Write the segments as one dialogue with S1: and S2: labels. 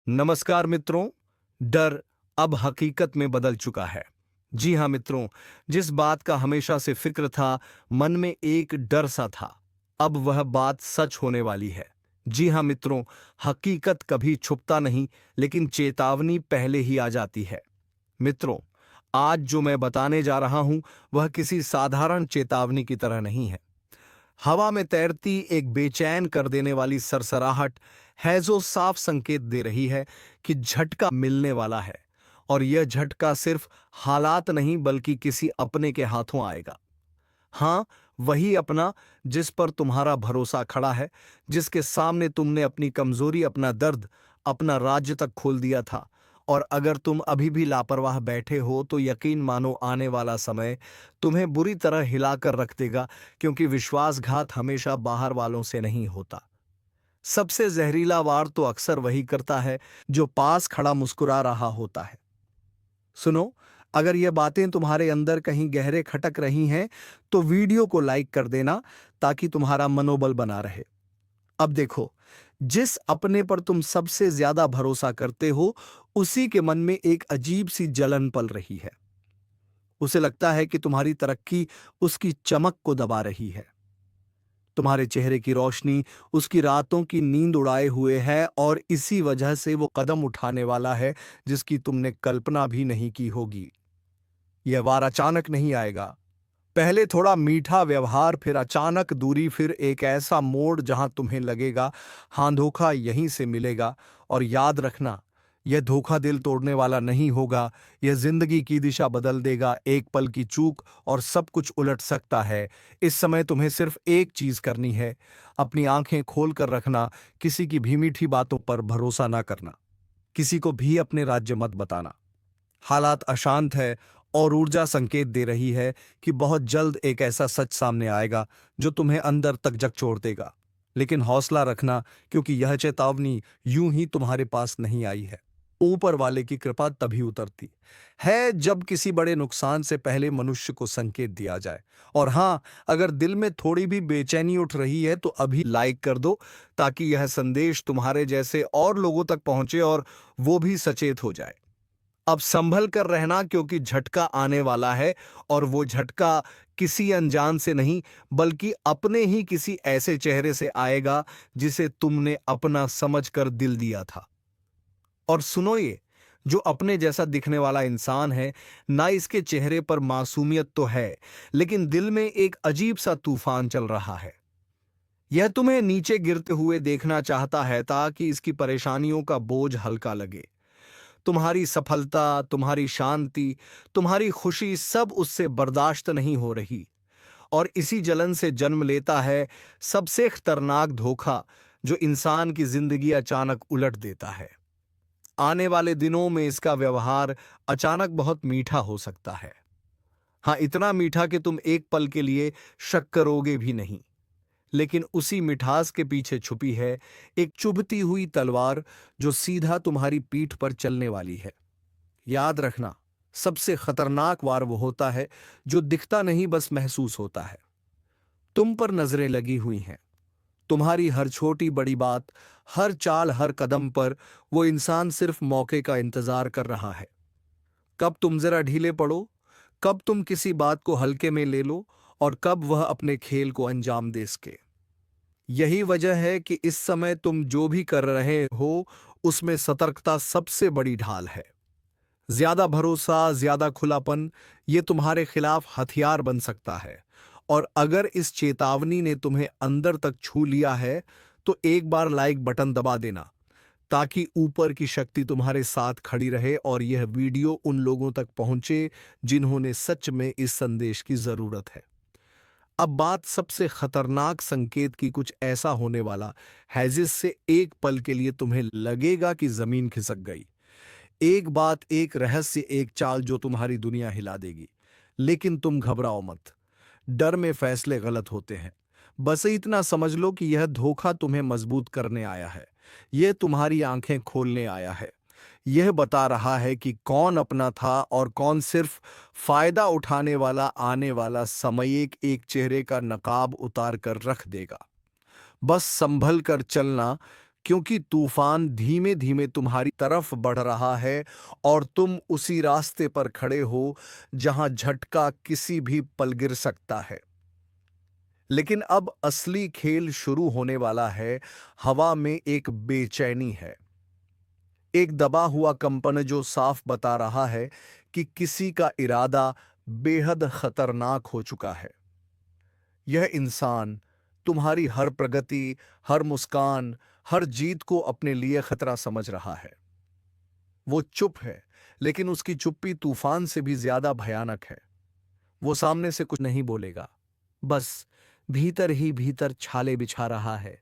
S1: नमस्कार मित्रों। डर अब हकीकत में बदल चुका है। जी हाँ मित्रों, जिस बात का हमेशा से फिक्र था, मन में एक डर सा था, अब वह बात सच होने वाली है। जी हाँ मित्रों, हकीकत कभी छुपता नहीं, लेकिन चेतावनी पहले ही आ जाती है। मित्रों, आज जो मैं बताने जा रहा हूं, वह किसी साधारण चेतावनी की तरह नहीं है। हवा में तैरती एक बेचैन कर देने वाली सरसराहट है जो साफ संकेत दे रही है कि झटका मिलने वाला है। और यह झटका सिर्फ हालात नहीं बल्कि किसी अपने के हाथों आएगा। हाँ, वही अपना जिस पर तुम्हारा भरोसा खड़ा है, जिसके सामने तुमने अपनी कमजोरी, अपना दर्द, अपना राज्य तक खोल दिया था। और अगर तुम अभी भी लापरवाह बैठे हो तो यकीन मानो आने वाला समय तुम्हें बुरी तरह हिलाकर रख देगा, क्योंकि विश्वासघात हमेशा बाहर वालों से नहीं होता। सबसे जहरीला वार तो अक्सर वही करता है जो पास खड़ा मुस्कुरा रहा होता है। सुनो, अगर ये बातें तुम्हारे अंदर कहीं गहरे खटक रही हैं, तो वीडियो को लाइक कर देना ताकि तुम्हारा मनोबल बना रहे। अब देखो, जिस अपने पर तुम सबसे ज्यादा भरोसा करते हो, उसी के मन में एक अजीब सी जलन पल रही है। उसे लगता है कि तुम्हारी तरक्की उसकी चमक को दबा रही है। तुम्हारे चेहरे की रोशनी उसकी रातों की नींद उड़ाए हुए है, और इसी वजह से वो कदम उठाने वाला है जिसकी तुमने कल्पना भी नहीं की होगी। यह वार अचानक नहीं आएगा। पहले थोड़ा मीठा व्यवहार, फिर अचानक दूरी, फिर एक ऐसा मोड़ जहां तुम्हें लगेगा हां, धोखा यहीं से मिलेगा। और याद रखना, यह धोखा दिल तोड़ने वाला नहीं होगा, यह जिंदगी की दिशा बदल देगा। एक पल की चूक और सब कुछ उलट सकता है। इस समय तुम्हें सिर्फ एक चीज करनी है, अपनी आंखें खोल कर रखना, किसी की भी मीठी बातों पर भरोसा ना करना, किसी को भी अपने राज्य मत बताना। हालात अशांत है और ऊर्जा संकेत दे रही है कि बहुत जल्द एक ऐसा सच सामने आएगा जो तुम्हें अंदर तक झकझोर देगा। लेकिन हौसला रखना, क्योंकि यह चेतावनी यूं ही तुम्हारे पास नहीं आई है। ऊपर वाले की कृपा तभी उतरती है जब किसी बड़े नुकसान से पहले मनुष्य को संकेत दिया जाए। और हाँ, अगर दिल में थोड़ी भी बेचैनी उठ रही है तो अभी लाइक कर दो, ताकि यह संदेश तुम्हारे जैसे और लोगों तक पहुंचे और वो भी सचेत हो जाए। अब संभल कर रहना, क्योंकि झटका आने वाला है। और वो झटका किसी अनजान से नहीं, बल्कि अपने ही किसी ऐसे चेहरे से आएगा जिसे तुमने अपना समझकर दिल दिया था। और सुनो, ये जो अपने जैसा दिखने वाला इंसान है ना, इसके चेहरे पर मासूमियत तो है, लेकिन दिल में एक अजीब सा तूफान चल रहा है। यह तुम्हें नीचे गिरते हुए देखना चाहता है ताकि इसकी परेशानियों का बोझ हल्का लगे। तुम्हारी सफलता, तुम्हारी शांति, तुम्हारी खुशी सब उससे बर्दाश्त नहीं हो रही। और इसी जलन से जन्म लेता है सबसे खतरनाक धोखा, जो इंसान की जिंदगी अचानक उलट देता है। आने वाले दिनों में इसका व्यवहार अचानक बहुत मीठा हो सकता है। हाँ, इतना मीठा कि तुम एक पल के लिए शक करोगे भी नहीं। लेकिन उसी मिठास के पीछे छुपी है एक चुभती हुई तलवार, जो सीधा तुम्हारी पीठ पर चलने वाली है। याद रखना, सबसे खतरनाक वार वो होता है जो दिखता नहीं, बस महसूस होता है। तुम पर नजरें लगी हुई हैं, तुम्हारी हर छोटी बड़ी बात, हर चाल, हर कदम पर वो इंसान सिर्फ मौके का इंतजार कर रहा है। कब तुम जरा ढीले पड़ो, कब तुम किसी बात को हल्के में ले लो, और कब वह अपने खेल को अंजाम दे सके। यही वजह है कि इस समय तुम जो भी कर रहे हो, उसमें सतर्कता सबसे बड़ी ढाल है। ज्यादा भरोसा, ज्यादा खुलापन, ये तुम्हारे खिलाफ हथियार बन सकता है। और अगर इस चेतावनी ने तुम्हें अंदर तक छू लिया है, तो एक बार लाइक बटन दबा देना, ताकि ऊपर की शक्ति तुम्हारे साथ खड़ी रहे और यह वीडियो उन लोगों तक पहुंचे जिन्होंने सच में इस संदेश की जरूरत है। अब बात सबसे खतरनाक संकेत की, कुछ ऐसा होने वाला है जिससे एक पल के लिए तुम्हें लगेगा कि जमीन खिसक गई। एक बात, एक रहस्य, एक चाल जो तुम्हारी दुनिया हिला देगी। लेकिन तुम घबराओ मत। डर में फैसले गलत होते हैं। बस इतना समझ लो कि यह धोखा तुम्हें मजबूत करने आया है। यह तुम्हारी आंखें खोलने आया है। यह बता रहा है कि कौन अपना था और कौन सिर्फ फायदा उठाने वाला। आने वाला समय एक चेहरे का नकाब उतार कर रख देगा। बस संभल कर चलना, क्योंकि तूफान धीमे धीमे तुम्हारी तरफ बढ़ रहा है और तुम उसी रास्ते पर खड़े हो जहां झटका किसी भी पल गिर सकता है। लेकिन अब असली खेल शुरू होने वाला है। हवा में एक बेचैनी है, एक दबा हुआ कंपन जो साफ बता रहा है कि किसी का इरादा बेहद खतरनाक हो चुका है। यह इंसान तुम्हारी हर प्रगति, हर मुस्कान, हर जीत को अपने लिए खतरा समझ रहा है। वो चुप है, लेकिन उसकी चुप्पी तूफान से भी ज्यादा भयानक है। वो सामने से कुछ नहीं बोलेगा, बस भीतर ही भीतर छाले बिछा रहा है,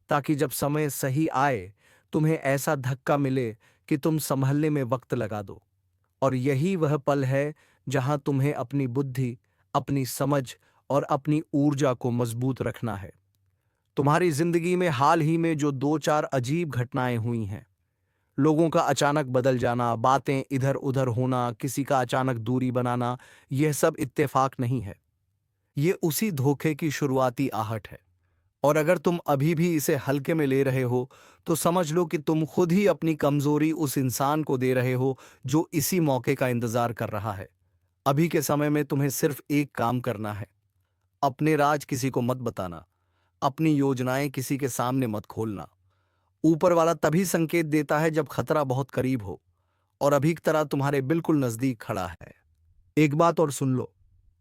S1: ताकि जब समय सही आए तुम्हें ऐसा धक्का मिले कि तुम संभलने में वक्त लगा दो। और यही वह पल है जहां तुम्हें अपनी बुद्धि, अपनी समझ और अपनी ऊर्जा को मजबूत रखना है। तुम्हारी जिंदगी में हाल ही में जो दो चार अजीब घटनाएं हुई हैं, लोगों का अचानक बदल जाना, बातें इधर उधर होना, किसी का अचानक दूरी बनाना, यह सब इत्तेफाक नहीं है। ये उसी धोखे की शुरुआती आहट है। और अगर तुम अभी भी इसे हल्के में ले रहे हो, तो समझ लो कि तुम खुद ही अपनी कमजोरी उस इंसान को दे रहे हो जो इसी मौके का इंतजार कर रहा है। अभी के समय में तुम्हें सिर्फ एक काम करना है, अपने राज किसी को मत बताना, अपनी योजनाएं किसी के सामने मत खोलना। ऊपर वाला तभी संकेत देता है जब खतरा बहुत करीब हो, और अभी की तरह तुम्हारे बिल्कुल नजदीक खड़ा है। एक बात और सुन लो,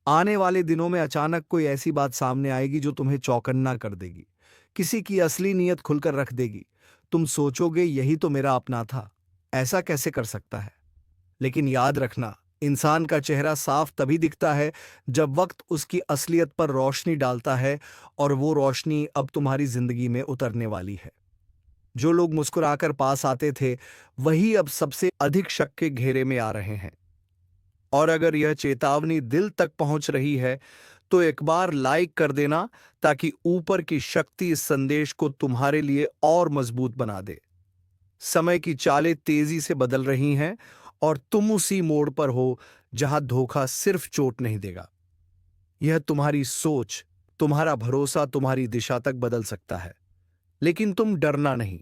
S1: आने वाले दिनों में अचानक कोई ऐसी बात सामने आएगी जो तुम्हें चौकन्ना कर देगी, किसी की असली नीयत खुलकर रख देगी। तुम सोचोगे यही तो मेरा अपना था, ऐसा कैसे कर सकता है। लेकिन याद रखना, इंसान का चेहरा साफ तभी दिखता है जब वक्त उसकी असलियत पर रोशनी डालता है, और वो रोशनी अब तुम्हारी जिंदगी में उतरने वाली है। जो लोग मुस्कुराकर पास आते थे, वही अब सबसे अधिक शक के घेरे में आ रहे हैं। और अगर यह चेतावनी दिल तक पहुंच रही है, तो एक बार लाइक कर देना, ताकि ऊपर की शक्ति इस संदेश को तुम्हारे लिए और मजबूत बना दे। समय की चालें तेजी से बदल रही हैं, और तुम उसी मोड़ पर हो जहां धोखा सिर्फ चोट नहीं देगा, यह तुम्हारी सोच, तुम्हारा भरोसा, तुम्हारी दिशा तक बदल सकता है। लेकिन तुम डरना नहीं,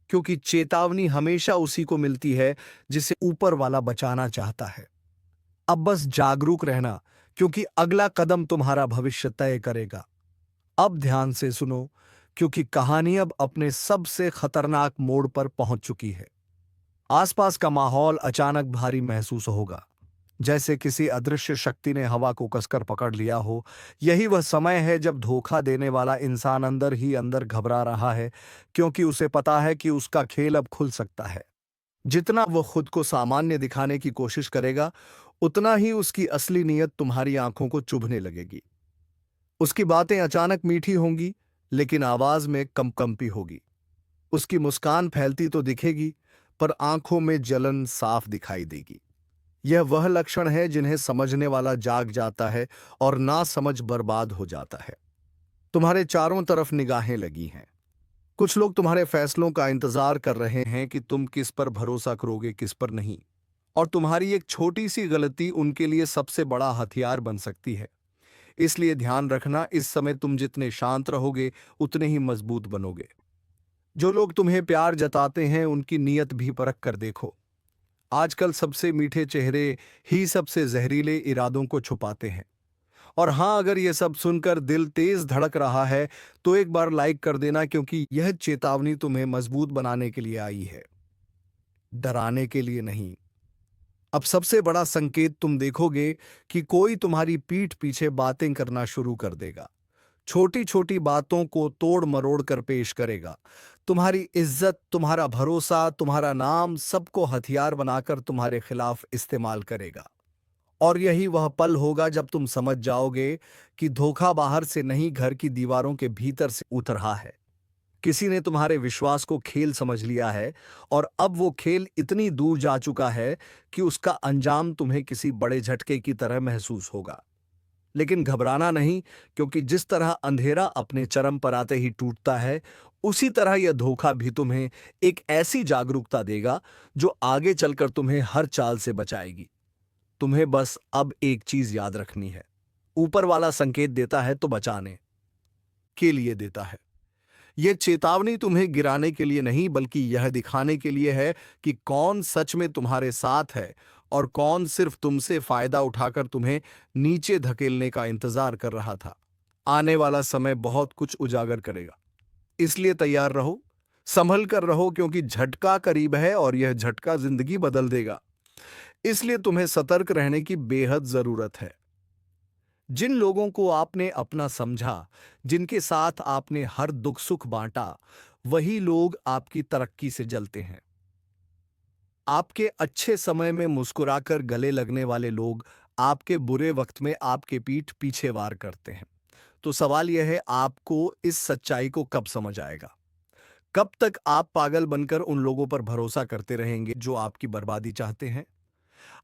S1: क्योंकि चेतावनी हमेशा उसी को मिलती है जिसे ऊपर वाला बचाना चाहता है। अब बस जागरूक रहना, क्योंकि अगला कदम तुम्हारा भविष्य तय करेगा। अब ध्यान से सुनो, क्योंकि कहानी अब अपने सबसे खतरनाक मोड़ पर पहुंच चुकी है। आसपास का माहौल अचानक भारी महसूस होगा, जैसे किसी अदृश्य शक्ति ने हवा को कसकर पकड़ लिया हो। यही वह समय है जब धोखा देने वाला इंसान अंदर ही अंदर घबरा रहा है, क्योंकि उसे पता है कि उसका खेल अब खुल सकता है। जितना वो खुद को सामान्य दिखाने की कोशिश करेगा, उतना ही उसकी असली नीयत तुम्हारी आंखों को चुभने लगेगी। उसकी बातें अचानक मीठी होंगी, लेकिन आवाज में कंपकंपी होगी। उसकी मुस्कान फैलती तो दिखेगी, पर आंखों में जलन साफ दिखाई देगी। यह वह लक्षण है जिन्हें समझने वाला जाग जाता है, और ना समझ बर्बाद हो जाता है। तुम्हारे चारों तरफ निगाहें लगी हैं। कुछ लोग तुम्हारे फैसलों का इंतजार कर रहे हैं कि तुम किस पर भरोसा करोगे, किस पर नहीं। और तुम्हारी एक छोटी सी गलती उनके लिए सबसे बड़ा हथियार बन सकती है। इसलिए ध्यान रखना, इस समय तुम जितने शांत रहोगे, उतने ही मजबूत बनोगे। जो लोग तुम्हें प्यार जताते हैं, उनकी नीयत भी परख कर देखो। आजकल सबसे मीठे चेहरे ही सबसे जहरीले इरादों को छुपाते हैं। और हाँ, अगर ये सब सुनकर दिल तेज धड़क रहा है, तो एक बार लाइक कर देना, क्योंकि यह चेतावनी तुम्हें मजबूत बनाने के लिए आई है, डराने के लिए नहीं। अब सबसे बड़ा संकेत तुम देखोगे कि कोई तुम्हारी पीठ पीछे बातें करना शुरू कर देगा। छोटी छोटी बातों को तोड़ मरोड़ कर पेश करेगा। तुम्हारी इज्जत, तुम्हारा भरोसा, तुम्हारा नाम, सबको हथियार बनाकर तुम्हारे खिलाफ इस्तेमाल करेगा। और यही वह पल होगा जब तुम समझ जाओगे कि धोखा बाहर से नहीं, घर की दीवारों के भीतर से उतर रहा है। किसी ने तुम्हारे विश्वास को खेल समझ लिया है, और अब वो खेल इतनी दूर जा चुका है कि उसका अंजाम तुम्हें किसी बड़े झटके की तरह महसूस होगा। लेकिन घबराना नहीं, क्योंकि जिस तरह अंधेरा अपने चरम पर आते ही टूटता है, उसी तरह यह धोखा भी तुम्हें एक ऐसी जागरूकता देगा जो आगे चलकर तुम्हें हर चाल से बचाएगी। तुम्हें बस अब एक चीज याद रखनी है, ऊपर वाला संकेत देता है तो बचाने के लिए देता है। ये चेतावनी तुम्हें गिराने के लिए नहीं, बल्कि यह दिखाने के लिए है कि कौन सच में तुम्हारे साथ है और कौन सिर्फ तुमसे फायदा उठाकर तुम्हें नीचे धकेलने का इंतजार कर रहा था। आने वाला समय बहुत कुछ उजागर करेगा, इसलिए तैयार रहो, संभल कर रहो, क्योंकि झटका करीब है और यह झटका जिंदगी बदल देगा। इसलिए तुम्हें सतर्क रहने की बेहद जरूरत है। जिन लोगों को आपने अपना समझा, जिनके साथ आपने हर दुख सुख बांटा, वही लोग आपकी तरक्की से जलते हैं। आपके अच्छे समय में मुस्कुराकर गले लगने वाले लोग आपके बुरे वक्त में आपके पीठ पीछे वार करते हैं। तो सवाल यह है, आपको इस सच्चाई को कब समझ आएगा? कब तक आप पागल बनकर उन लोगों पर भरोसा करते रहेंगे जो आपकी बर्बादी चाहते हैं?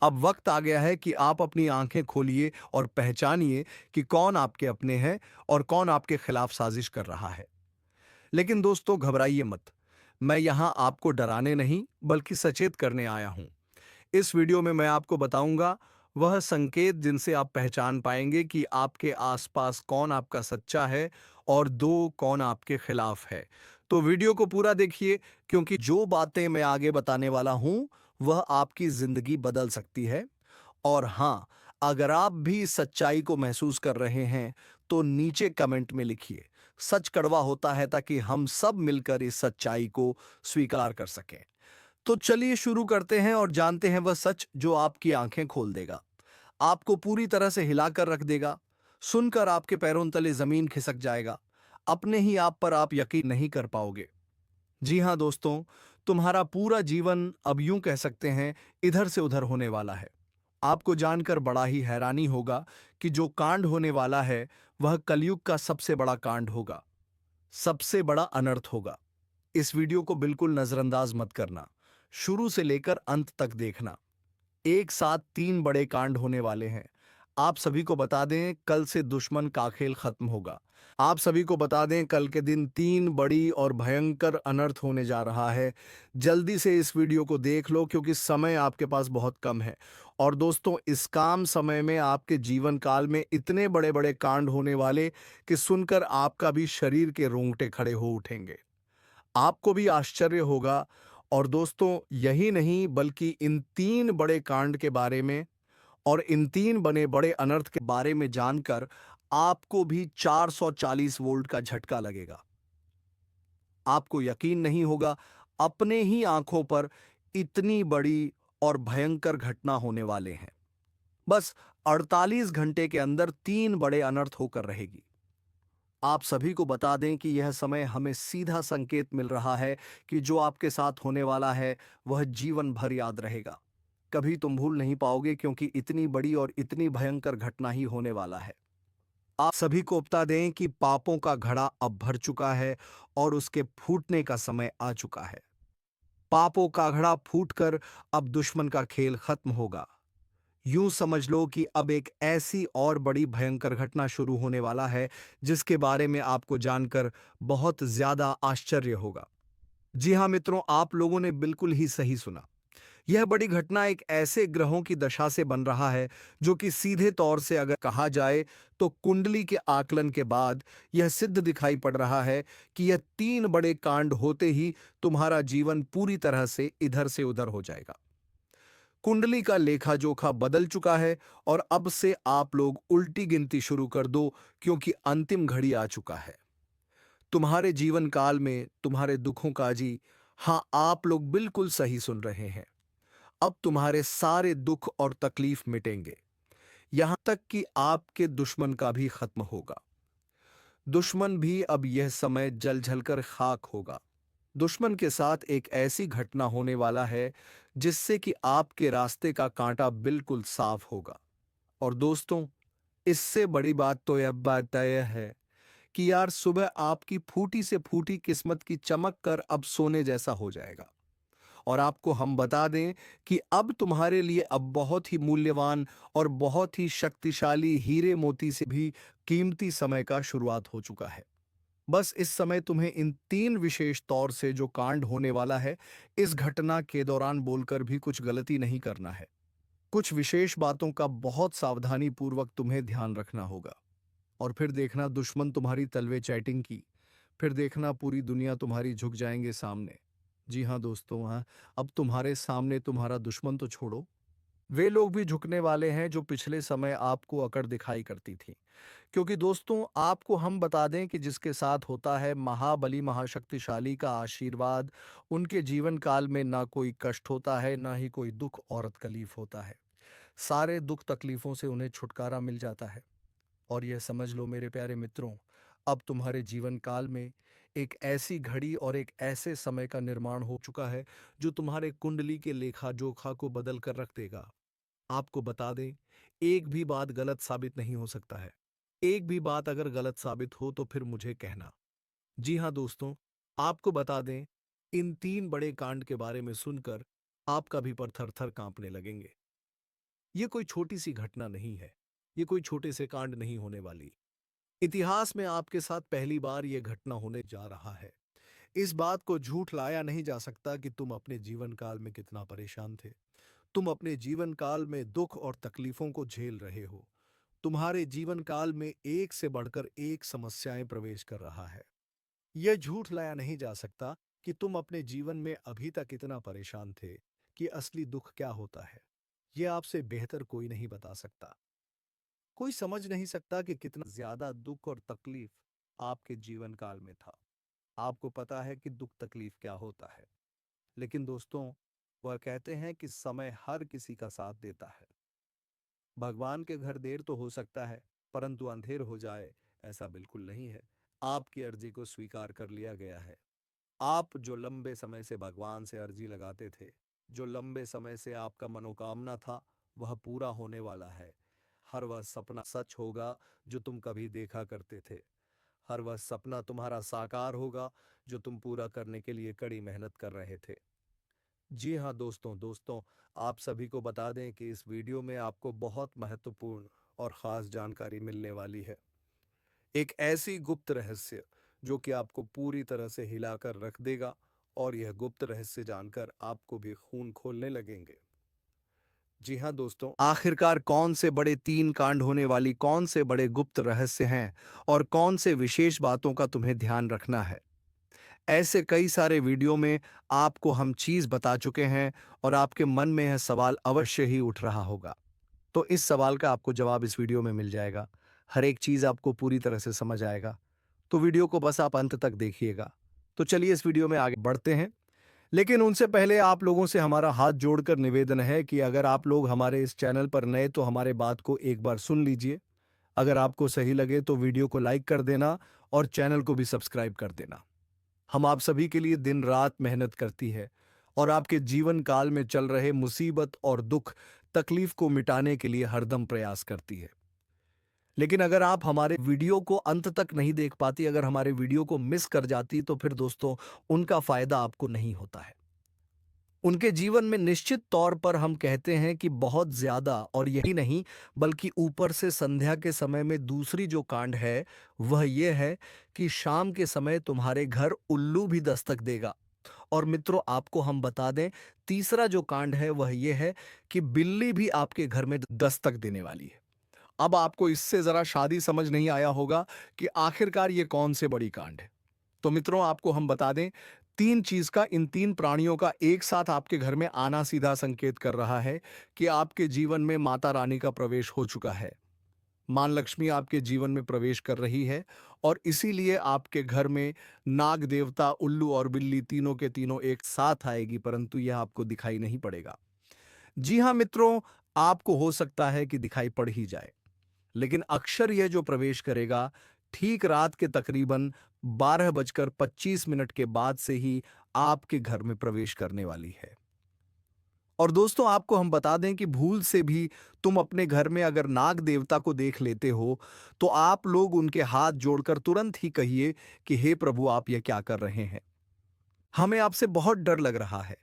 S1: अब वक्त आ गया है कि आप अपनी आंखें खोलिए और पहचानिए कि कौन आपके अपने हैं और कौन आपके खिलाफ साजिश कर रहा है। लेकिन दोस्तों, घबराइए मत। मैं यहां आपको डराने नहीं, बल्कि सचेत करने आया हूं। इस वीडियो में मैं आपको बताऊंगा वह संकेत जिनसे आप पहचान पाएंगे कि आपके आसपास कौन आपका सच्चा है और दो कौन आपके खिलाफ है। तो वीडियो को पूरा देखिए, क्योंकि जो बातें मैं आगे बताने वाला हूं वह आपकी जिंदगी बदल सकती है। और हाँ, अगर आप भी इस सच्चाई को महसूस कर रहे हैं तो नीचे कमेंट में लिखिए, सच कड़वा होता है, ताकि हम सब मिलकर इस सच्चाई को स्वीकार कर सकें। तो चलिए शुरू करते हैं और जानते हैं वह सच जो आपकी आंखें खोल देगा, आपको पूरी तरह से हिलाकर रख देगा। सुनकर आपके पैरों तले जमीन खिसक जाएगा, अपने ही आप पर आप यकीन नहीं कर पाओगे। जी हां दोस्तों, तुम्हारा पूरा जीवन अब यूं कह सकते हैं इधर से उधर होने वाला है। आपको जानकर बड़ा ही हैरानी होगा कि जो कांड होने वाला है वह कलयुग का सबसे बड़ा कांड होगा, सबसे बड़ा अनर्थ होगा। इस वीडियो को बिल्कुल नजरअंदाज मत करना, शुरू से लेकर अंत तक देखना। एक साथ तीन बड़े कांड होने वाले हैं। आप सभी को बता दें, कल से दुश्मन का खेल खत्म होगा। आप सभी को बता दें, कल के दिन तीन बड़ी और भयंकर अनर्थ होने जा रहा है। जल्दी से इस वीडियो को देख लो, क्योंकि समय आपके पास बहुत कम है। और दोस्तों, इस काम समय में आपके जीवन काल में इतने बड़े बड़े कांड होने वाले कि सुनकर आपका भी शरीर के रोंगटे खड़े हो उठेंगे, आपको भी आश्चर्य होगा। और दोस्तों, यही नहीं बल्कि इन तीन बड़े कांड के बारे में और इन तीन बने बड़े अनर्थ के बारे में जानकर आपको भी 440 वोल्ट का झटका लगेगा। आपको यकीन नहीं होगा, अपने ही आंखों पर इतनी बड़ी और भयंकर घटना होने वाले हैं। बस 48 घंटे के अंदर तीन बड़े अनर्थ होकर रहेगी। आप सभी को बता दें कि यह समय हमें सीधा संकेत मिल रहा है कि जो आपके साथ होने वाला है वह जीवन भर याद रहेगा। कभी तुम भूल नहीं पाओगे, क्योंकि इतनी बड़ी और इतनी भयंकर घटना ही होने वाला है। आप सभी को बता दें कि पापों का घड़ा अब भर चुका है और उसके फूटने का समय आ चुका है। पापों का घड़ा फूटकर अब दुश्मन का खेल खत्म होगा। यूं समझ लो कि अब एक ऐसी और बड़ी भयंकर घटना शुरू होने वाला है जिसके बारे में आपको जानकर बहुत ज्यादा आश्चर्य होगा। जी हां मित्रों, आप लोगों ने बिल्कुल ही सही सुना। यह बड़ी घटना एक ऐसे ग्रहों की दशा से बन रहा है जो कि सीधे तौर से अगर कहा जाए तो कुंडली के आकलन के बाद यह सिद्ध दिखाई पड़ रहा है कि यह तीन बड़े कांड होते ही तुम्हारा जीवन पूरी तरह से इधर से उधर हो जाएगा। कुंडली का लेखा जोखा बदल चुका है और अब से आप लोग उल्टी गिनती शुरू कर दो, क्योंकि अंतिम घड़ी आ चुका है तुम्हारे जीवन काल में, तुम्हारे दुखों का। जी हां, आप लोग बिल्कुल सही सुन रहे हैं। अब तुम्हारे सारे दुख और तकलीफ मिटेंगे, यहां तक कि आपके दुश्मन का भी खत्म होगा। दुश्मन भी अब यह समय जल जलकर खाक होगा। दुश्मन के साथ एक ऐसी घटना होने वाला है जिससे कि आपके रास्ते का कांटा बिल्कुल साफ होगा। और दोस्तों, इससे बड़ी बात तो यह बात यह है कि यार, सुबह आपकी फूटी से फूटी किस्मत की चमक कर अब सोने जैसा हो जाएगा। और आपको हम बता दें कि अब तुम्हारे लिए अब बहुत ही मूल्यवान और बहुत ही शक्तिशाली हीरे मोती से भी कीमती समय का शुरुआत हो चुका है। बस इस समय तुम्हें इन तीन विशेष तौर से जो कांड होने वाला है, इस घटना के दौरान बोलकर भी कुछ गलती नहीं करना है। कुछ विशेष बातों का बहुत सावधानी पूर्वक तुम्हें ध्यान रखना होगा। और फिर देखना दुश्मन तुम्हारी तलवे चैटिंग की फिर देखना पूरी दुनिया तुम्हारी झुक जाएंगे सामने। जी हाँ दोस्तों, हाँ, अब तुम्हारे सामने तुम्हारा दुश्मन तो छोड़ो, वे लोग भी झुकने वाले हैं जो पिछले समय आपको अकड़ दिखाई करती थी। क्योंकि दोस्तों, आपको हम बता दें कि जिसके साथ होता है महाबली महाशक्तिशाली का आशीर्वाद, उनके जीवन काल में ना कोई कष्ट होता है, ना ही कोई दुख और तकलीफ होता है। सारे दुख तकलीफों से उन्हें छुटकारा मिल जाता है। और यह समझ लो मेरे प्यारे मित्रों, अब तुम्हारे जीवन काल में एक ऐसी घड़ी और एक ऐसे समय का निर्माण हो चुका है जो तुम्हारे कुंडली के लेखा जोखा को बदल कर रख देगा। आपको बता दें, एक भी बात गलत साबित नहीं हो सकता है। एक भी बात अगर गलत साबित हो तो फिर मुझे कहना। जी हाँ दोस्तों, आपको बता दें, इन 3 बड़े कांड के बारे में सुनकर आपका भी पर थर-थर कांपने लगेंगे। ये कोई छोटी सी घटना नहीं है। ये कोई छोटे से कांड नहीं होने वाली। इतिहास में आपके साथ पहली बार यह घटना होने जा रहा है। इस बात को झूठ लाया नहीं जा सकता कि तुम अपने जीवन काल में कितना परेशान थे। तुम अपने जीवन काल में दुख और तकलीफों को झेल रहे हो। तुम्हारे जीवन काल में एक से बढ़कर एक समस्याएं प्रवेश कर रहा है। यह झूठ लाया नहीं जा सकता कि तुम अपने जीवन में अभी तक इतना परेशान थे कि असली दुख क्या होता है। यह आपसे बेहतर कोई नहीं बता सकता। कोई समझ नहीं सकता कि कितना ज्यादा दुख और तकलीफ आपके जीवन काल में था। आपको पता है कि दुख तकलीफ क्या होता है। लेकिन दोस्तों, वह कहते हैं कि समय हर किसी का साथ देता है। भगवान के घर देर तो हो सकता है, परंतु अंधेर हो जाए ऐसा बिल्कुल नहीं है। आपकी अर्जी को स्वीकार कर लिया गया है। आप जो लंबे समय से भगवान से अर्जी लगाते थे, जो लंबे समय से आपका मनोकामना था, वह पूरा होने वाला है। हर वह सपना सच होगा जो तुम कभी देखा करते थे। हर वह सपना तुम्हारा साकार होगा जो तुम पूरा करने के लिए कड़ी मेहनत कर रहे थे। जी हाँ दोस्तों, आप सभी को बता दें कि इस वीडियो में आपको बहुत महत्वपूर्ण और ख़ास जानकारी मिलने वाली है। एक ऐसी गुप्त रहस्य जो कि आपको पूरी तरह से हिलाकर रख देगा, और यह गुप्त रहस्य जानकर आपको भी खून खोलने लगेंगे। जी हाँ दोस्तों, आखिरकार कौन से बड़े 3 कांड होने वाली कौन से बड़े गुप्त रहस्य हैं और कौन से विशेष बातों का तुम्हें ध्यान रखना है? ऐसे कई सारे वीडियो में आपको हम चीज बता चुके हैं, और आपके मन में यह सवाल अवश्य ही उठ रहा होगा। तो इस सवाल का आपको जवाब इस वीडियो में मिल जाएगा। हर एक चीज आपको पूरी तरह से समझ आएगा। तो वीडियो को बस आप अंत तक देखिएगा। तो चलिए इस वीडियो में आगे बढ़ते हैं। लेकिन उनसे पहले आप लोगों से हमारा हाथ जोड़कर निवेदन है कि अगर आप लोग हमारे इस चैनल पर नए तो हमारे बात को एक बार सुन लीजिए। अगर आपको सही लगे तो वीडियो को लाइक कर देना और चैनल को भी सब्सक्राइब कर देना। हम आप सभी के लिए दिन रात मेहनत करती है और आपके जीवन काल में चल रहे मुसीबत और दुख तकलीफ को मिटाने के लिए हरदम प्रयास करती है। लेकिन अगर आप हमारे वीडियो को अंत तक नहीं देख पाती, अगर हमारे वीडियो को मिस कर जाती, तो फिर दोस्तों, उनका फायदा आपको नहीं होता है। उनके जीवन में निश्चित तौर पर हम कहते हैं कि बहुत ज्यादा, और यही नहीं बल्कि ऊपर से संध्या के समय में दूसरी जो कांड है वह यह है कि शाम के समय तुम्हारे घर उल्लू भी दस्तक देगा। और मित्रों, आपको हम बता दें, तीसरा जो कांड है वह यह है कि बिल्ली भी आपके घर में दस्तक देने वाली है। अब आपको इससे जरा शादी समझ नहीं आया होगा कि आखिरकार ये कौन से बड़ी कांड है। तो मित्रों, आपको हम बता दें, 3 चीज का, इन 3 प्राणियों का एक साथ आपके घर में आना सीधा संकेत कर रहा है कि आपके जीवन में माता रानी का प्रवेश हो चुका है। मां लक्ष्मी आपके जीवन में प्रवेश कर रही है, और इसीलिए आपके घर में नाग देवता, उल्लू और बिल्ली तीनों के तीनों एक साथ आएगी, परंतु यह आपको दिखाई नहीं पड़ेगा। जी हां मित्रों, आपको हो सकता है कि दिखाई पड़ ही जाए, लेकिन अक्षर यह जो प्रवेश करेगा ठीक रात के तकरीबन 12:25 के बाद से ही आपके घर में प्रवेश करने वाली है। और दोस्तों, आपको हम बता दें कि भूल से भी तुम अपने घर में अगर नाग देवता को देख लेते हो, तो आप लोग उनके हाथ जोड़कर तुरंत ही कहिए कि हे प्रभु, आप यह क्या कर रहे हैं? हमें आपसे बहुत डर लग रहा है।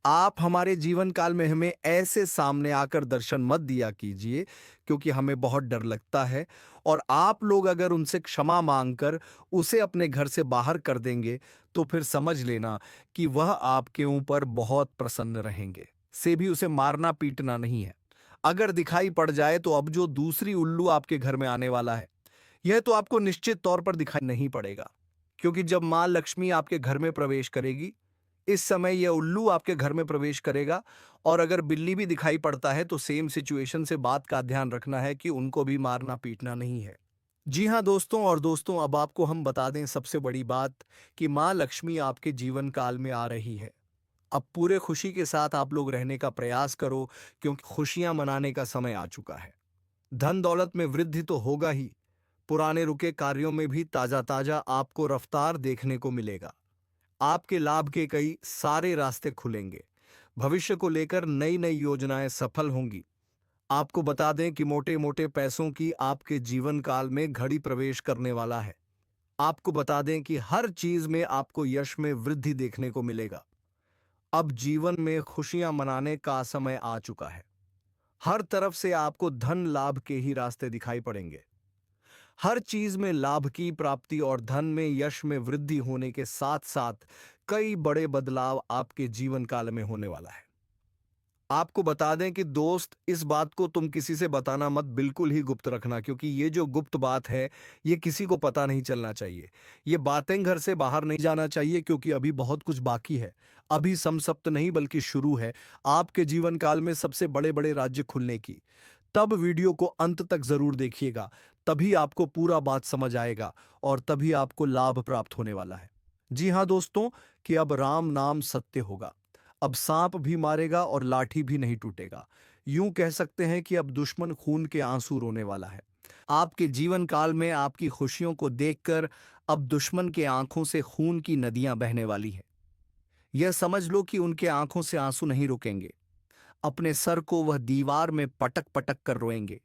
S1: आप हमारे जीवन काल में हमें ऐसे सामने आकर दर्शन मत दिया कीजिए, क्योंकि हमें बहुत डर लगता है। और आप लोग अगर उनसे क्षमा मांगकर उसे अपने घर से बाहर कर देंगे, तो फिर समझ लेना कि वह आपके ऊपर बहुत प्रसन्न रहेंगे। से भी उसे मारना पीटना नहीं है। अगर दिखाई पड़ जाए तो अब जो दूसरी उल्लू आपके घर में आने वाला है, यह तो आपको निश्चित तौर पर दिखाई नहीं पड़ेगा, क्योंकि जब माँ लक्ष्मी आपके घर में प्रवेश करेगी, इस समय यह उल्लू आपके घर में प्रवेश करेगा। और अगर बिल्ली भी दिखाई पड़ता है तो सेम सिचुएशन से बात का ध्यान रखना है कि उनको भी मारना पीटना नहीं है। जी हाँ दोस्तों, और दोस्तों अब आपको हम बता दें सबसे बड़ी बात कि माँ लक्ष्मी आपके जीवन काल में आ रही है। अब पूरे खुशी के साथ आप लोग रहने का प्रयास करो, क्योंकि खुशियां मनाने का समय आ चुका है। धन दौलत में वृद्धि तो होगा ही, पुराने रुके कार्यों में भी ताजा ताजा आपको रफ्तार देखने को मिलेगा। आपके लाभ के कई सारे रास्ते खुलेंगे। भविष्य को लेकर नई नई योजनाएं सफल होंगी। आपको बता दें कि मोटे मोटे पैसों की आपके जीवन काल में घड़ी प्रवेश करने वाला है। आपको बता दें कि हर चीज में आपको यश में वृद्धि देखने को मिलेगा। अब जीवन में खुशियां मनाने का समय आ चुका है। हर तरफ से आपको धन लाभ के ही रास्ते दिखाई पड़ेंगे। हर चीज में लाभ की प्राप्ति और धन में यश में वृद्धि होने के साथ साथ कई बड़े बदलाव आपके जीवन काल में होने वाला है। आपको बता दें कि दोस्त, इस बात को तुम किसी से बताना मत, बिल्कुल ही गुप्त रखना, क्योंकि ये जो गुप्त बात है ये किसी को पता नहीं चलना चाहिए। ये बातें घर से बाहर नहीं जाना चाहिए, क्योंकि अभी बहुत कुछ बाकी है। अभी समसप्त नहीं बल्कि शुरू है आपके जीवन काल में सबसे बड़े बड़े राज्य खुलने की। तब वीडियो को अंत तक जरूर देखिएगा, तभी आपको पूरा बात समझ आएगा और तभी आपको लाभ प्राप्त होने वाला है। जी हाँ दोस्तों, कि अब राम नाम सत्य होगा। अब सांप भी मारेगा और लाठी भी नहीं टूटेगा। यूं कह सकते हैं कि अब दुश्मन खून के आंसू रोने वाला है। आपके जीवन काल में आपकी खुशियों को देखकर अब दुश्मन के आंखों से खून की नदियां बहने वाली है। यह समझ लो कि उनके आंखों से आंसू नहीं रुकेंगे। अपने सर को वह दीवार में पटक पटक कर रोएंगे,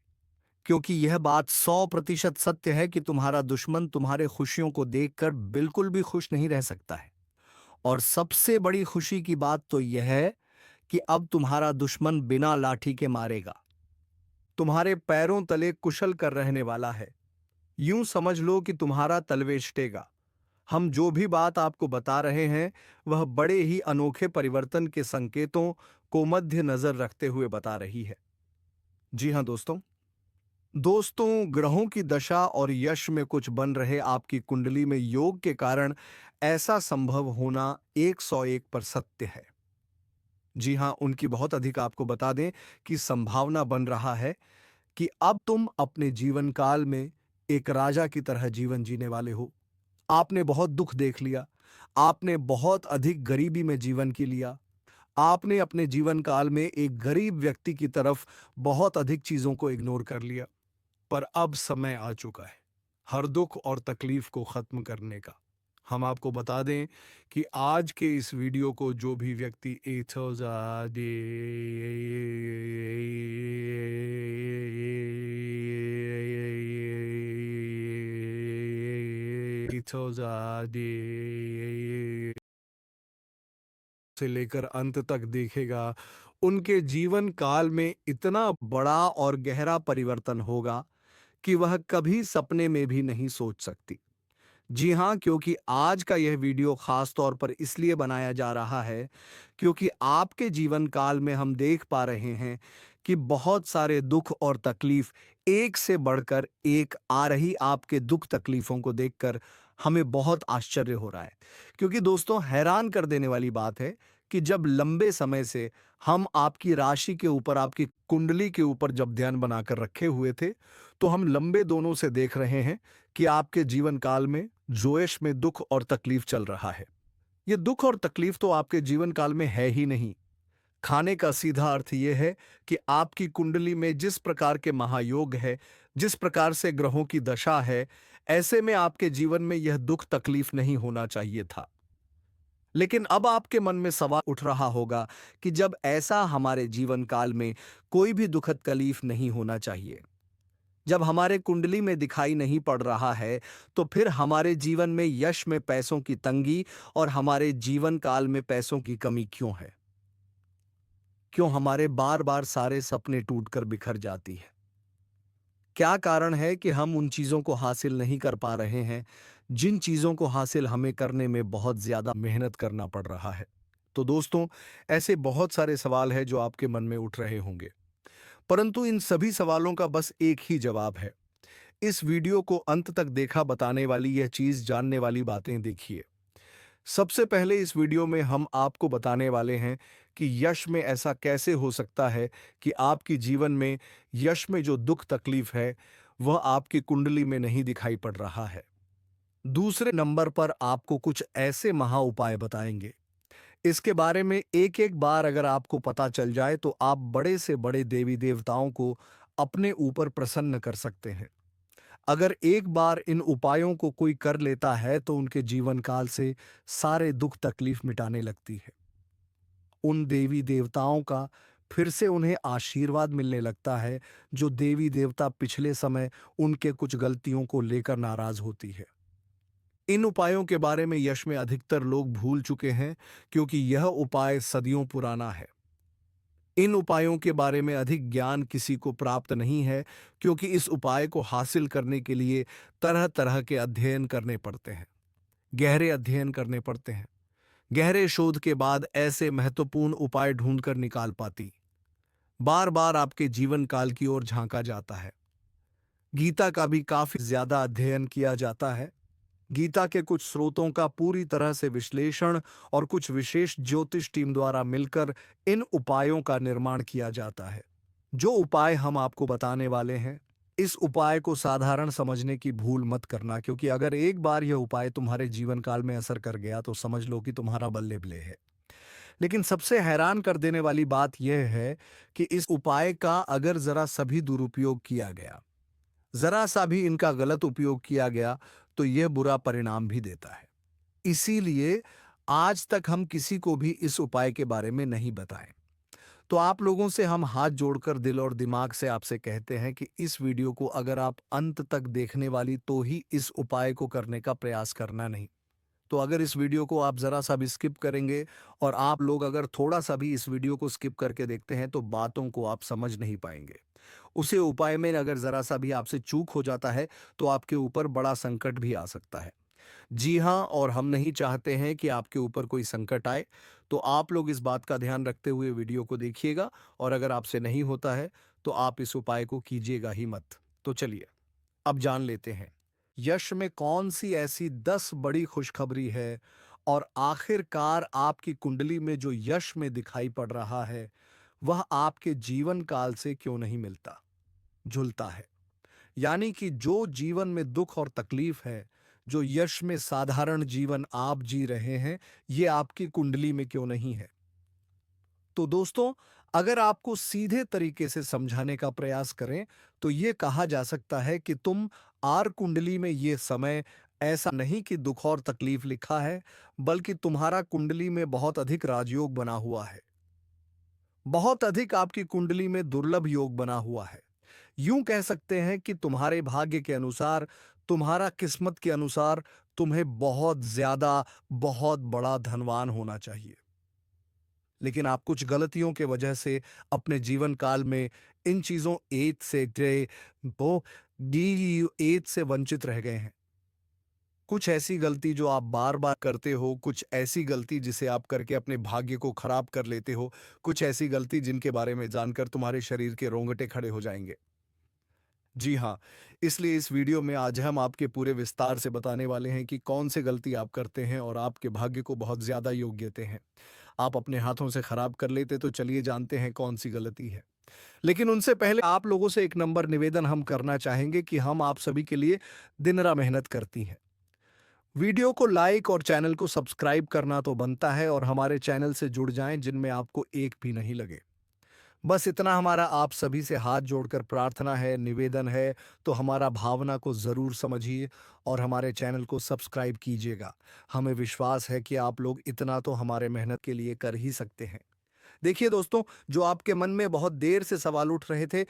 S1: क्योंकि यह बात 100% सत्य है कि तुम्हारा दुश्मन तुम्हारे खुशियों को देखकर बिल्कुल भी खुश नहीं रह सकता है। और सबसे बड़ी खुशी की बात तो यह है कि अब तुम्हारा दुश्मन बिना लाठी के मारेगा, तुम्हारे पैरों तले कुशल कर रहने वाला है। यूं समझ लो कि तुम्हारा तलवेश टेगा। हम जो भी बात आपको बता रहे हैं वह बड़े ही अनोखे परिवर्तन के संकेतों को मध्य नजर रखते हुए बता रही है। जी हाँ दोस्तों, ग्रहों की दशा और यश में कुछ बन रहे आपकी कुंडली में योग के कारण ऐसा संभव होना 101 पर सत्य है। जी हाँ, उनकी बहुत अधिक आपको बता दें कि संभावना बन रहा है कि अब तुम अपने जीवन काल में एक राजा की तरह जीवन जीने वाले हो। आपने बहुत दुख देख लिया, आपने बहुत अधिक गरीबी में जीवन की लिया, आपने अपने जीवन काल में एक गरीब व्यक्ति की तरफ बहुत अधिक चीजों को इग्नोर कर लिया। पर अब समय आ चुका है हर दुख और तकलीफ को खत्म करने का। हम आपको बता दें कि आज के इस वीडियो को जो भी व्यक्ति से लेकर अंत तक देखेगा, उनके जीवन काल में इतना बड़ा और गहरा परिवर्तन होगा कि वह कभी सपने में भी नहीं सोच सकती। जी हाँ, क्योंकि आज का यह वीडियो खास तौर पर इसलिए बनाया जा रहा है क्योंकि आपके जीवन काल में हम देख पा रहे हैं कि बहुत सारे दुख और तकलीफ एक से बढ़कर एक आ रही। आपके दुख तकलीफों को देखकर हमें बहुत आश्चर्य हो रहा है, क्योंकि दोस्तों हैरान कर देने वाली बात है कि जब लंबे समय से हम आपकी राशि के ऊपर, आपकी कुंडली के ऊपर जब ध्यान बनाकर रखे हुए थे, तो हम लंबे दोनों से देख रहे हैं कि आपके जीवन काल में जोश में दुख और तकलीफ चल रहा है। ये दुख और तकलीफ तो आपके जीवन काल में है ही नहीं। खाने का सीधा अर्थ यह है कि आपकी कुंडली में जिस प्रकार के महायोग है, जिस प्रकार से ग्रहों की दशा है, ऐसे में आपके जीवन में यह दुख तकलीफ नहीं होना चाहिए था। लेकिन अब आपके मन में सवाल उठ रहा होगा कि जब ऐसा हमारे जीवन काल में कोई भी दुखद तकलीफ नहीं होना चाहिए, जब हमारे कुंडली में दिखाई नहीं पड़ रहा है, तो फिर हमारे जीवन में यश में पैसों की तंगी और हमारे जीवन काल में पैसों की कमी क्यों है? क्यों हमारे बार बार सारे सपने टूटकर बिखर जाती है? क्या कारण है कि हम उन चीजों को हासिल नहीं कर पा रहे हैं जिन चीजों को हासिल हमें करने में बहुत ज्यादा मेहनत करना पड़ रहा है? तो दोस्तों, ऐसे बहुत सारे सवाल हैं जो आपके मन में उठ रहे होंगे, परंतु इन सभी सवालों का बस एक ही जवाब है। इस वीडियो को अंत तक देखा बताने वाली यह चीज जानने वाली बातें देखिए। सबसे पहले इस वीडियो में हम आपको बताने वाले हैं कि यश में ऐसा कैसे हो सकता है कि आपकी जीवन में यश में जो दुख तकलीफ है वह आपकी कुंडली में नहीं दिखाई पड़ रहा है। दूसरे नंबर पर आपको कुछ ऐसे महा उपाय बताएंगे, इसके बारे में एक एक बार अगर आपको पता चल जाए तो आप बड़े से बड़े देवी देवताओं को अपने ऊपर प्रसन्न कर सकते हैं। अगर एक बार इन उपायों को कोई कर लेता है तो उनके जीवन काल से सारे दुख तकलीफ मिटाने लगती है। उन देवी देवताओं का फिर से उन्हें आशीर्वाद मिलने लगता है जो देवी देवता पिछले समय उनके कुछ गलतियों को लेकर नाराज होती है। इन उपायों के बारे में यश में अधिकतर लोग भूल चुके हैं क्योंकि यह उपाय सदियों पुराना है। इन उपायों के बारे में अधिक ज्ञान किसी को प्राप्त नहीं है क्योंकि इस उपाय को हासिल करने के लिए तरह तरह के अध्ययन करने पड़ते हैं, गहरे अध्ययन करने पड़ते हैं। गहरे शोध के बाद ऐसे महत्वपूर्ण उपाय ढूंढकर निकाल पाती। बार बार आपके जीवन काल की ओर झांका जाता है। गीता का भी काफी ज्यादा अध्ययन किया जाता है। गीता के कुछ स्रोतों का पूरी तरह से विश्लेषण और कुछ विशेष ज्योतिष टीम द्वारा मिलकर इन उपायों का निर्माण किया जाता है। जो उपाय हम आपको बताने वाले हैं, इस उपाय को साधारण समझने की भूल मत करना क्योंकि अगर एक बार यह उपाय तुम्हारे जीवन काल में असर कर गया तो समझ लो कि तुम्हारा बल्ले बल्ले है। लेकिन सबसे हैरान कर देने वाली बात यह है कि इस उपाय का अगर जरा सभी दुरुपयोग किया गया, जरा सा भी इनका गलत उपयोग किया गया तो यह बुरा परिणाम भी देता है। इसीलिए आज तक हम किसी को भी इस उपाय के बारे में नहीं बताएं। तो आप लोगों से हम हाथ जोड़कर दिल और दिमाग से आपसे कहते हैं कि इस वीडियो को अगर आप अंत तक देखने वाली तो ही इस उपाय को करने का प्रयास करना, नहीं तो अगर इस वीडियो को आप जरा सा भी स्किप करेंगे और आप लोग अगर थोड़ा सा भी इस वीडियो को स्किप करके देखते हैं तो बातों को आप समझ नहीं पाएंगे। उसे उपाय में अगर जरा सा भी आपसे चूक हो जाता है तो आपके ऊपर बड़ा संकट भी आ सकता है। जी हाँ, और हम नहीं चाहते हैं कि आपके ऊपर कोई संकट आए, तो आप लोग इस बात का ध्यान रखते हुए वीडियो को देखिएगा और अगर आपसे नहीं होता है तो आप इस उपाय को कीजिएगा ही मत। तो चलिए अब जान लेते हैं यश में कौन सी ऐसी 10 बड़ी खुशखबरी है और आखिरकार आपकी कुंडली में जो यश में दिखाई पड़ रहा है वह आपके जीवन काल से क्यों नहीं मिलता, झुलता है। यानी कि जो जीवन में दुख और तकलीफ है, जो यश में साधारण जीवन आप जी रहे हैं, ये आपकी कुंडली में क्यों नहीं है। तो दोस्तों, अगर आपको सीधे तरीके से समझाने का प्रयास करें तो ये कहा जा सकता है कि तुम आर कुंडली में ये समय ऐसा नहीं कि दुख और तकलीफ लिखा है, बल्कि तुम्हारा कुंडली में बहुत अधिक राजयोग बना हुआ है। बहुत अधिक आपकी कुंडली में दुर्लभ योग बना हुआ है। यूं कह सकते हैं कि तुम्हारे भाग्य के अनुसार, तुम्हारा किस्मत के अनुसार तुम्हें बहुत ज्यादा, बहुत बड़ा धनवान होना चाहिए। लेकिन आप कुछ गलतियों के वजह से अपने जीवन काल में इन चीजों एज से ग्रे वो डी एज से वंचित रह गए हैं। कुछ ऐसी गलती जो आप बार बार करते हो, कुछ ऐसी गलती जिसे आप करके अपने भाग्य को खराब कर लेते हो, कुछ ऐसी गलती जिनके बारे में जानकर तुम्हारे शरीर के रोंगटे खड़े हो जाएंगे। जी हाँ, इसलिए इस वीडियो में आज हम आपके पूरे विस्तार से बताने वाले हैं कि कौन से गलती आप करते हैं और आपके भाग्य को बहुत ज्यादा योग देते हैं। आप अपने हाथों से खराब कर लेते, तो चलिए जानते हैं कौन सी गलती है। लेकिन उनसे पहले आप लोगों से एक नंबर निवेदन हम करना चाहेंगे कि हम आप सभी के लिए दिन रात मेहनत करती हैं। वीडियो को लाइक और चैनल को सब्सक्राइब करना तो बनता है और हमारे चैनल से जुड़ जाएं जिनमें आपको एक भी नहीं लगे। बस इतना हमारा आप सभी से हाथ जोड़कर प्रार्थना है, निवेदन है, तो हमारा भावना को ज़रूर समझिए और हमारे चैनल को सब्सक्राइब कीजिएगा। हमें विश्वास है कि आप लोग इतना तो हमारे मेहनत के लिए कर ही सकते हैं। देखिए दोस्तों, जो आपके मन में बहुत देर से सवाल उठ रहे थे